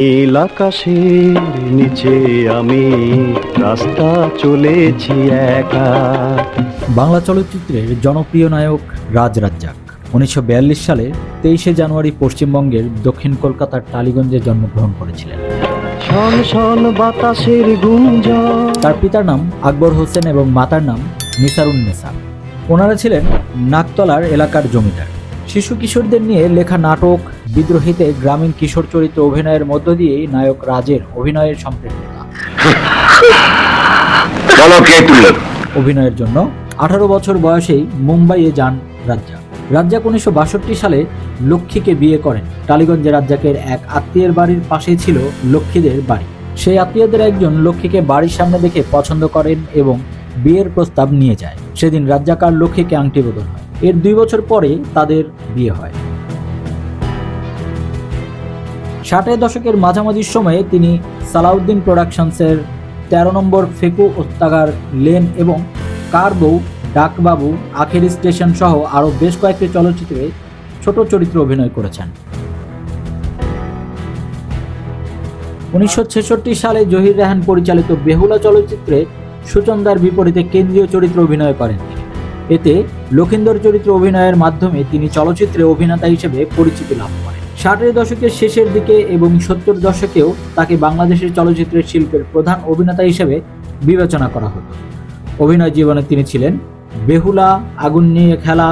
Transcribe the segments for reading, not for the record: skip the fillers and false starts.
নীল আকাশের নিচে আমি রাস্তা চলেছি একা। বাংলা চলচ্চিত্রের জনপ্রিয় নায়ক রাজ রাজ্জাক 1942 সালে 23শে জানুয়ারি পশ্চিমবঙ্গের দক্ষিণ কলকাতার টালিগঞ্জে জন্মগ্রহণ করেছিলেন। শন শন বাতাসের গুঞ্জন। তার পিতার নাম আকবর হোসেন এবং মাতার নাম নিসারুন্নেসা। ওনারা ছিলেন নাকতলার এলাকার জমিদার। শিশু কিশোরদের নিয়ে লেখা নাটক বিদ্রোহীতে গ্রামীণ কিশোর চরিত্র অভিনয়ের মধ্য দিয়েই নায়ক রাজের অভিনয়ের সম্পৃক্ততা। অভিনয়ের জন্য 18 বছর বয়সেই মুম্বাইয়ে যান রাজ্জাক। রাজ্জাক 1962 সালে লক্ষ্মীকে বিয়ে করেন। টালিগঞ্জে রাজ্জাকের এক আত্মীয়ের বাড়ির পাশেই ছিল লক্ষ্মীদের বাড়ি। সেই আত্মীয়দের একজন লক্ষ্মীকে বাড়ির সামনে দেখে পছন্দ করেন এবং বিয়ের প্রস্তাব নিয়ে যায়। সেদিন রাজ্জাক আর লক্ষ্মীকে আংটি বদল হয়। এর 2 বছর পরে তাদের বিয়ে হয়। 60-এর দশকের মাঝামাঝি সময়ে তিনি সালাউদ্দিন প্রোডাকশনসের 13 নম্বর ফেকু ওস্তাগার লেন এবং কার বউ, ডাকবাবু, আখেরি স্টেশন সহ আরও বেশ কয়েকটি চলচ্চিত্রে ছোট চরিত্রে অভিনয় করেছেন। 1966 সালে জহির রেহান পরিচালিত বেহুলা চলচ্চিত্রে সুচন্দার বিপরীতে কেন্দ্রীয় চরিত্রে অভিনয় করেন তিনি। এতে লখিন্দর চরিত্রে অভিনয়ের মাধ্যমে তিনি চলচ্চিত্রে অভিনেতা হিসেবে পরিচিতি লাভ করেন। 60-এর দশকের শেষের দিকে এবং 70-এর দশকেও তাকে বাংলাদেশের চলচ্চিত্রের শিল্পের প্রধান অভিনেতা হিসেবে বিবেচনা করা হতো। অভিনয় জীবনে তিনি ছিলেন বেহুলা, আগুন নিয়ে খেলা,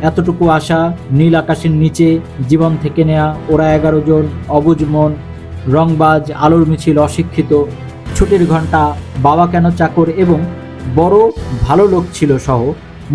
এতটুকু আশা, নীল আকাশের নিচে, জীবন থেকে নেয়া, ওরা 11 জন, অবুঝ মন, রংবাজ, আলোর মিছিল, অশিক্ষিত, ছুটির ঘন্টা, বাবা কেন চাকর এবং বড় ভালো লোক ছিল সহ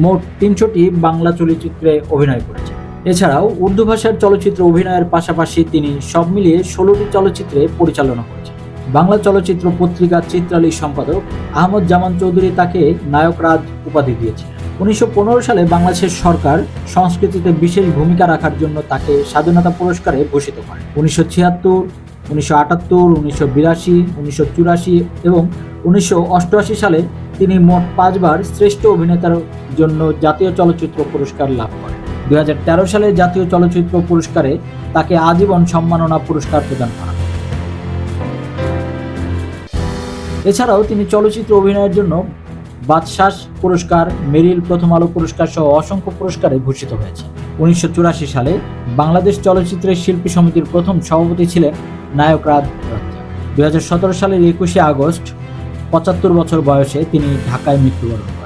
মোট 300টি বাংলা চলচ্চিত্রে অভিনয় করেছেন। এছাড়াও উর্দু ভাষার চলচ্চিত্র অভিনয়ের পাশাপাশি তিনি সব মিলিয়ে 16টি চলচ্চিত্রে পরিচালনা করেছেন। বাংলা চলচ্চিত্র পত্রিকা চিত্রালীর সম্পাদক আহমদ জামান চৌধুরী তাকে নায়ক রাজ উপাধি দিয়েছিলেন। 1915 সালে বাংলাদেশের সরকার সংস্কৃতিতে বিশেষ ভূমিকা রাখার জন্য তাকে স্বাধীনতা পুরস্কারে ভূষিত করে। 1976, 1978, 1982, 1984 এবং 1988 সালে তিনি মোট 5 বার শ্রেষ্ঠ অভিনেতার জন্য জাতীয় চলচ্চিত্র পুরস্কার লাভ করেন। 2013 সালে জাতীয় চলচ্চিত্র পুরস্কারে তাকে আজীবন সম্মাননা পুরস্কার প্রদান করা হয়। এছাড়াও তিনি চলচ্চিত্র অভিনয়ের জন্য বাদশাহ পুরস্কার, মেরিল প্রথম আলো পুরস্কার সহ অসংখ্য পুরস্কারে ভূষিত হয়েছে। 1984 সালে বাংলাদেশ চলচ্চিত্রের শিল্পী সমিতির প্রথম সভাপতি ছিলেন নায়ক রাজ রাজ্জাক। 2017 সালের 21শে আগস্ট 75 বছর বয়সে তিনি ঢাকায় মৃত্যুবরণ করেন।